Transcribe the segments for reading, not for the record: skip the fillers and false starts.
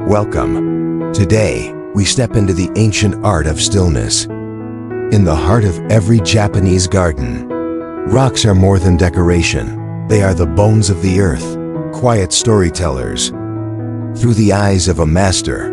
Welcome. Today, we step into the ancient art of stillness. In the heart of every Japanese garden, rocks are more than decoration. They are the bones of the earth, quiet storytellers. Through the eyes of a master,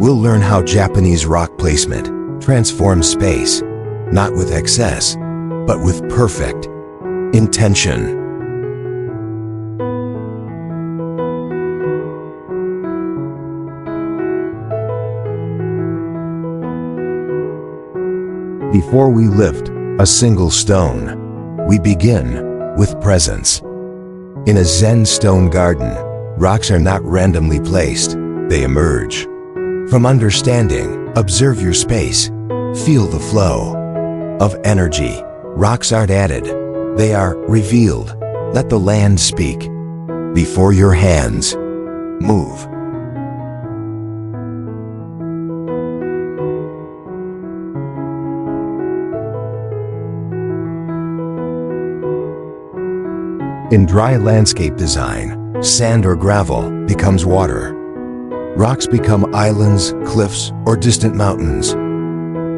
we'll learn how Japanese rock placement transforms space, not with excess, but with perfect intention. Before we lift a single stone, we begin with presence. In a Zen stone garden, rocks are not randomly placed, they emerge. From understanding, observe your space, feel the flow of energy. Rocks aren't added, they are revealed. Let the land speak. Before your hands move. In dry landscape design, sand or gravel becomes water. Rocks become islands, cliffs, or distant mountains.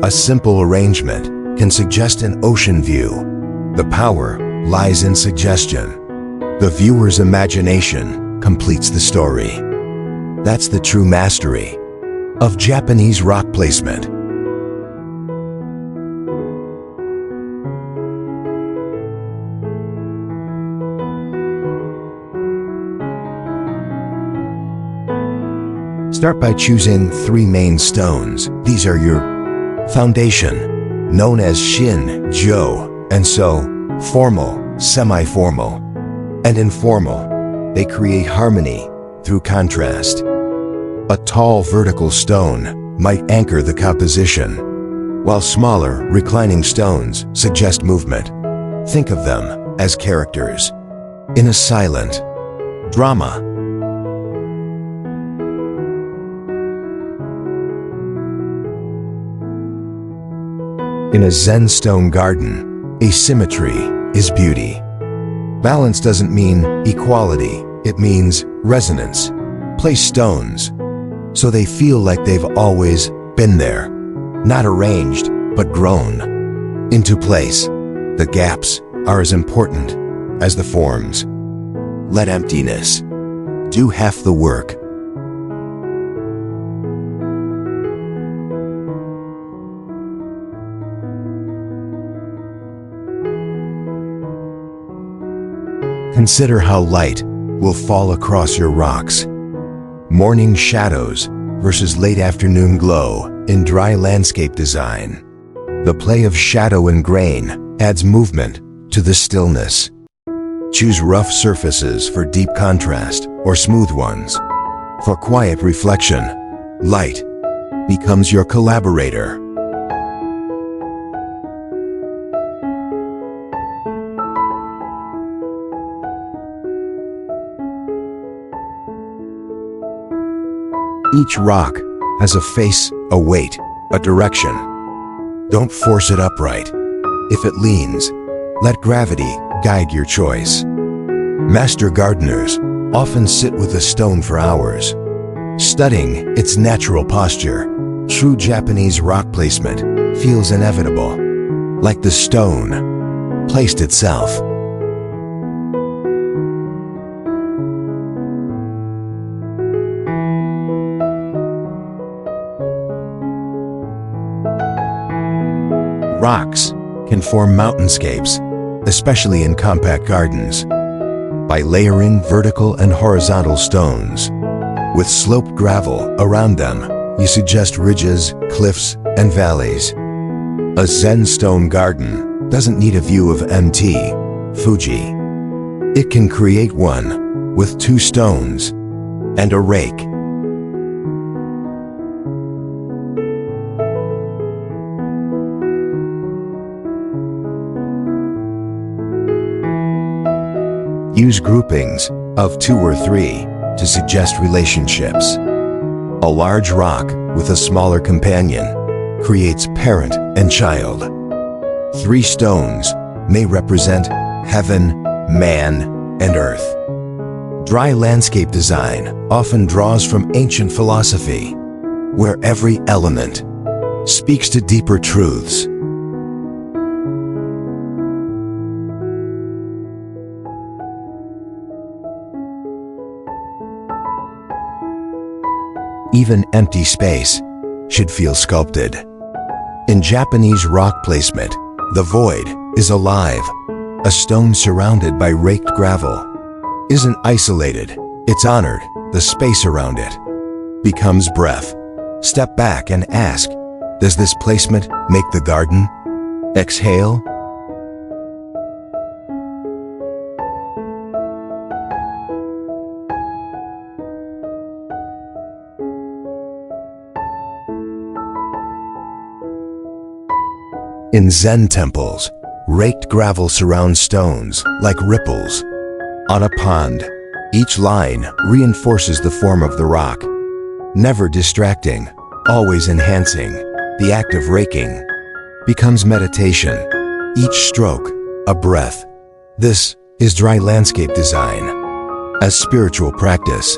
A simple arrangement can suggest an ocean view. The power lies in suggestion. The viewer's imagination completes the story. That's the true mastery of Japanese rock placement. Start by choosing 3 main stones. These are your foundation, known as Shin, Jo, and So, formal, semi-formal, and informal. They create harmony through contrast. A tall vertical stone might anchor the composition, while smaller reclining stones suggest movement. Think of them as characters in a silent drama. In a Zen stone garden, asymmetry is beauty. Balance doesn't mean equality, it means resonance. Place stones so they feel like they've always been there, not arranged, but grown into place. The gaps are as important as the forms. Let emptiness do half the work. Consider how light will fall across your rocks. Morning shadows versus late afternoon glow in dry landscape design. The play of shadow and grain adds movement to the stillness. Choose rough surfaces for deep contrast or smooth ones. For quiet reflection, light becomes your collaborator. Each rock has a face, a weight, a direction. Don't force it upright. If it leans, let gravity guide your choice. Master gardeners often sit with a stone for hours, studying its natural posture. True Japanese rock placement feels inevitable, like the stone placed itself. Rocks can form mountainscapes, especially in compact gardens, by layering vertical and horizontal stones. With sloped gravel around them, you suggest ridges, cliffs, and valleys. A Zen stone garden doesn't need a view of Mt. Fuji. It can create one with 2 stones and a rake. Use groupings of 2 or 3 to suggest relationships. A large rock with a smaller companion creates parent and child. 3 stones may represent heaven, man, and earth. Dry landscape design often draws from ancient philosophy, where every element speaks to deeper truths. Even empty space should feel sculpted. In Japanese rock placement, the void is alive. A stone surrounded by raked gravel isn't isolated, it's honored. The space around it becomes breath. Step back and ask, does this placement make the garden exhale? In Zen temples, raked gravel surrounds stones like ripples on a pond. Each line reinforces the form of the rock, never distracting, always enhancing. The act of raking becomes meditation, each stroke a breath. This is dry landscape design as spiritual practice.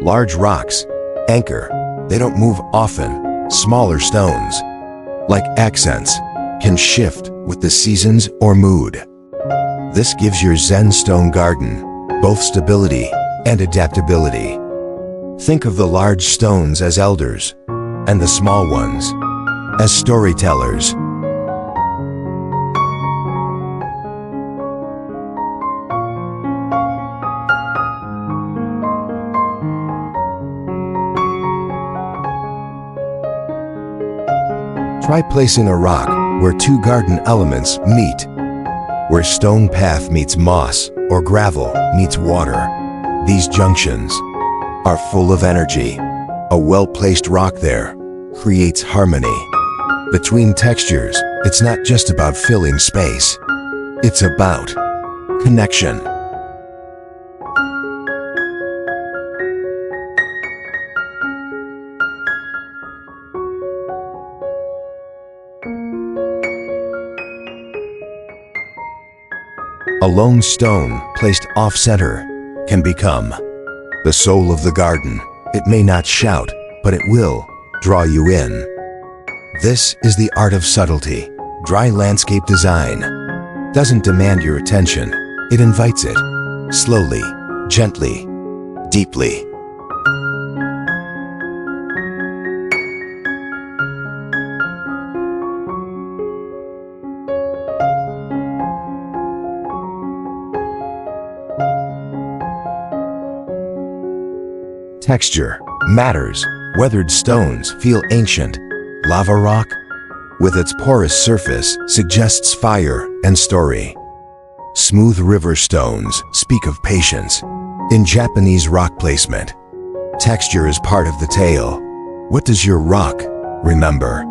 Large rocks anchor. They don't move often. Smaller stones, like accents, can shift with the seasons or mood. This gives your Zen stone garden both stability and adaptability. Think of the large stones as elders and the small ones as storytellers. Try placing a rock where two garden elements meet, where stone path meets moss or gravel meets water. These junctions are full of energy. A well-placed rock there creates harmony. Between textures, it's not just about filling space. It's about connection. A lone stone placed off-center can become the soul of the garden. It may not shout, but it will draw you in. This is the art of subtlety. Dry landscape design doesn't demand your attention. It invites it, slowly, gently, deeply. Texture matters. Weathered stones feel ancient. Lava rock, with its porous surface, suggests fire and story. Smooth river stones speak of patience. In Japanese rock placement, texture is part of the tale. What does your rock remember?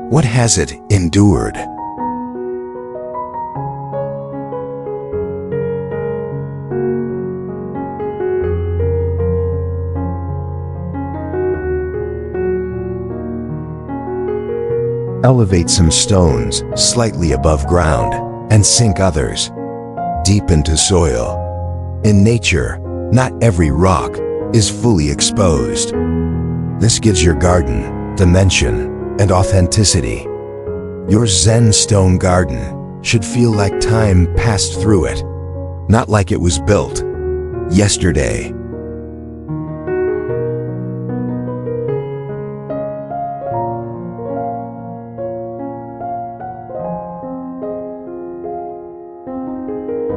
What has it endured? Elevate some stones slightly above ground and sink others deep into soil. In nature, not every rock is fully exposed. This gives your garden dimension and authenticity. Your Zen stone garden should feel like time passed through it, not like it was built yesterday.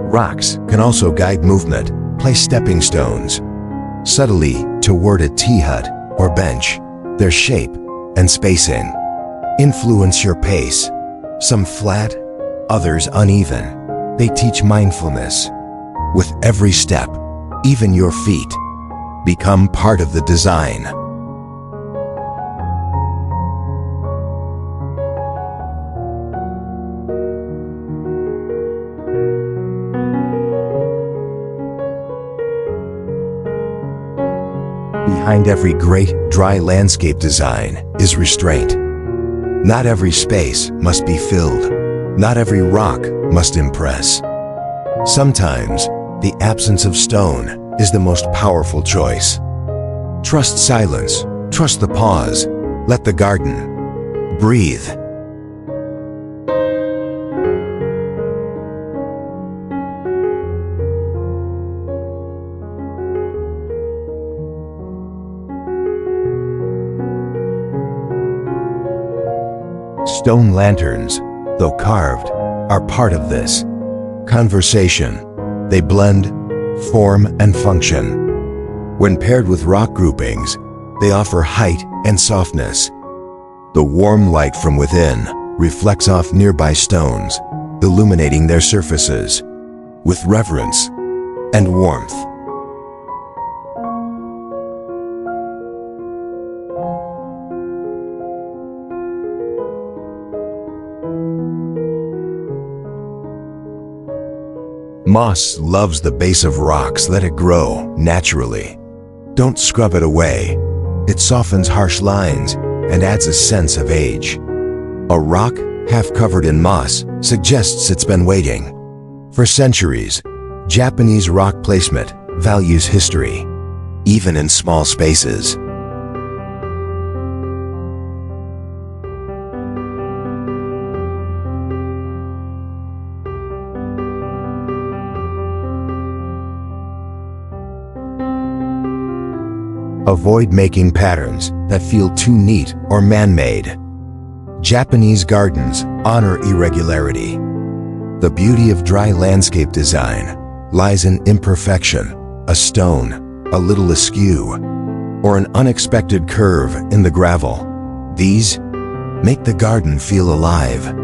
Rocks can also guide movement. Place stepping stones subtly toward a tea hut or bench. Their shape and spacing influence your pace. Some flat, others uneven. They teach mindfulness. With every step, even your feet become part of the design. Behind every great, dry landscape design is restraint. Not every space must be filled. Not every rock must impress. Sometimes, the absence of stone is the most powerful choice. Trust silence. Trust the pause. Let the garden breathe. Stone lanterns, though carved, are part of this conversation. They blend, form, and function. When paired with rock groupings, they offer height and softness. The warm light from within reflects off nearby stones, illuminating their surfaces with reverence and warmth. Moss loves the base of rocks. Let it grow naturally. Don't scrub it away. It softens harsh lines and adds a sense of age. A rock half covered in moss suggests it's been waiting. For centuries, Japanese rock placement values history, even in small spaces. Avoid making patterns that feel too neat or man-made. Japanese gardens honor irregularity. The beauty of dry landscape design lies in imperfection, a stone, a little askew, or an unexpected curve in the gravel. These make the garden feel alive.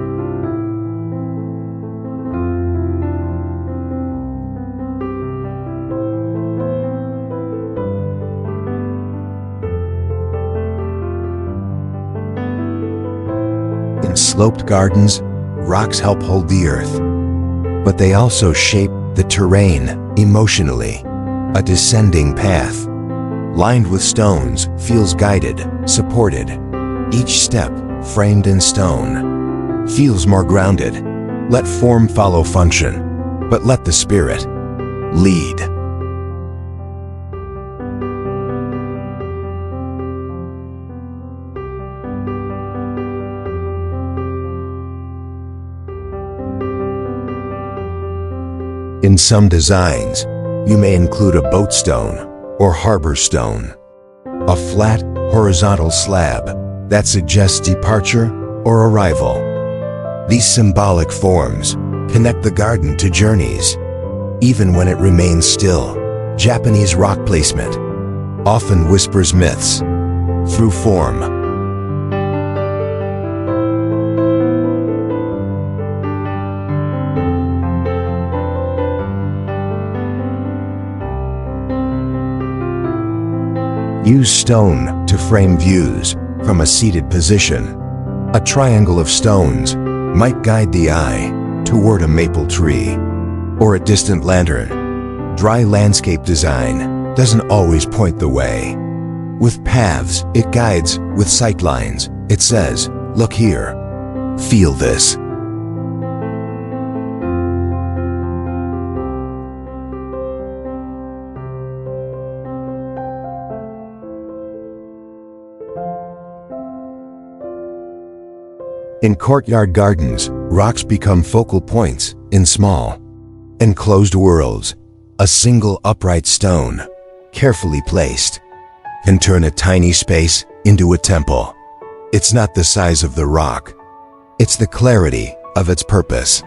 In sloped gardens, rocks help hold the earth, but they also shape the terrain emotionally. A descending path, lined with stones, feels guided, supported. Each step, framed in stone, feels more grounded. Let form follow function, but let the spirit lead. In some designs, you may include a boat stone or harbor stone, a flat, horizontal slab that suggests departure or arrival. These symbolic forms connect the garden to journeys, even when it remains still. Japanese rock placement often whispers myths through form. Use stone to frame views from a seated position. A triangle of stones might guide the eye toward a maple tree or a distant lantern. Dry landscape design doesn't always point the way. With paths, it guides. With sightlines, it says, "Look here. Feel this." In courtyard gardens, rocks become focal points in small, enclosed worlds. A single upright stone, carefully placed, can turn a tiny space into a temple. It's not the size of the rock, it's the clarity of its purpose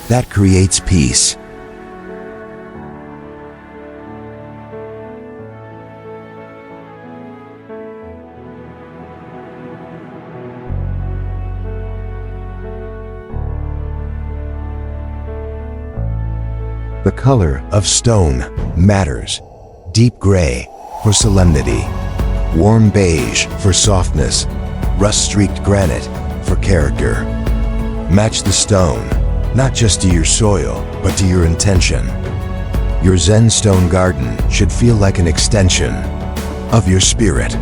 that creates peace. The color of stone matters. Deep gray for solemnity, warm beige for softness, rust-streaked granite for character. Match the stone, not just to your soil, but to your intention. Your Zen stone garden should feel like an extension of your spirit.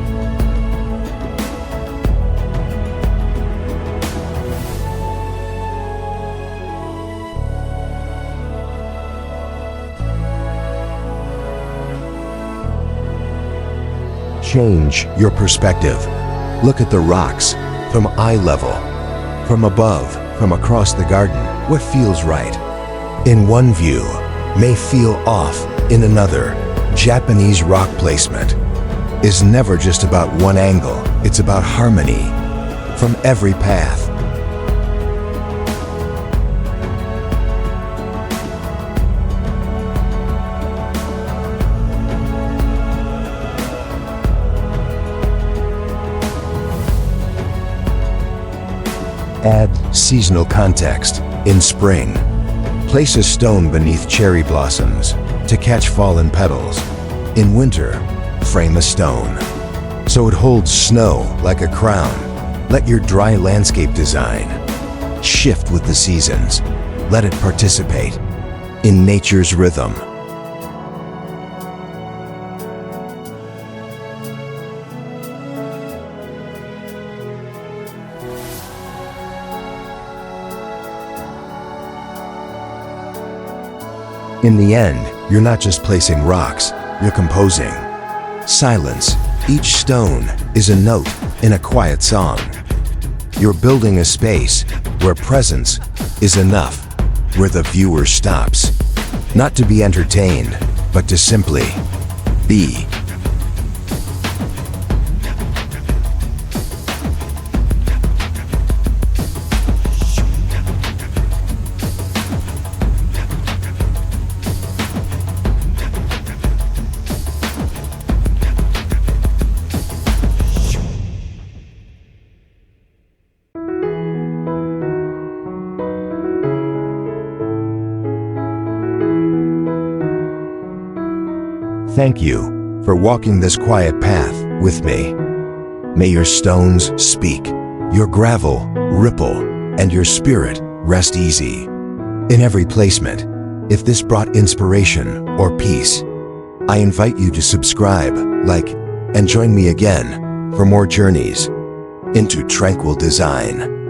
Change your perspective. Look at the rocks from eye level, from above, from across the garden. What feels right in one view may feel off in another. Japanese rock placement is never just about one angle, it's about harmony from every path. Add seasonal context. In spring, place a stone beneath cherry blossoms to catch fallen petals. In winter, frame a stone so it holds snow like a crown. Let your dry landscape design shift with the seasons. Let it participate in nature's rhythm. In the end, you're not just placing rocks, you're composing silence. Each stone is a note in a quiet song. You're building a space where presence is enough, where the viewer stops, not to be entertained, but to simply be. Thank you for walking this quiet path with me. May your stones speak, your gravel ripple, and your spirit rest easy. In every placement, if this brought inspiration or peace, I invite you to subscribe, like, and join me again for more journeys into tranquil design.